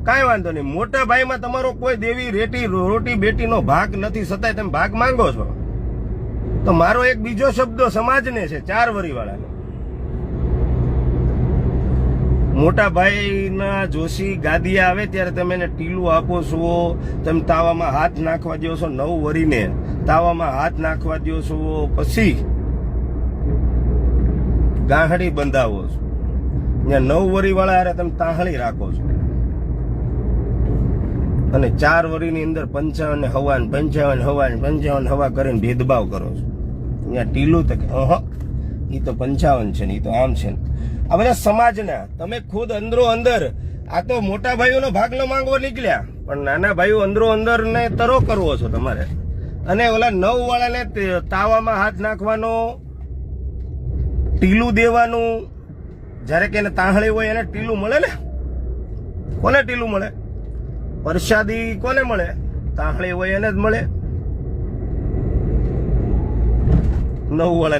કાંઈ વાંધો નહીં. મોટા ભાઈમાં તમારો કોઈ દેવી રેટી રોટી બેટીનો ભાગ નથી, છતાંય તમે ભાગ માંગો છો. તો મારો એક બીજો શબ્દ સમાજને છે, 4 વરીવાળાને. મોટા ભાઈના જોશી ગાદીયા આવે ત્યારે તમે એને ટીલું આપો છો, તમે તાવામાં હાથ નાખવા દો છો, 9 વરીને તાવામાં હાથ નાખવા દો છો, પછી ગાંહડી બંધાવો છો. ત્યાં 9 વરીવાળા હારે તમે તાહળી રાખો છો, અને 4 વરીની અંદર 55 હવા 55 હવા 55 હવા કરીને ભેદભાવ કરો છો. અહીંયા ટીલું તો એ તો 55 છે ને, એ તો આમ છે ને. આ બધા સમાજના તમે ખુદ અંદરો અંદર, આ તો મોટા ભાઈઓનો ભાગલો માંગવા નીકળ્યા, પણ નાના ભાઈઓ અંદરો અંદર ને તરો કરવો છો તમારે. અને ઓલા 9 વાળાને તાવામાં હાથ નાખવાનો, ટીલું દેવાનું. જયારે કે એને તાહળી હોય એને ટીલું મળે ને. કોને ટીલું મળે? પ્રસાદી કોને મળે? તાહળી હોય એને જ મળે. 9 વાળા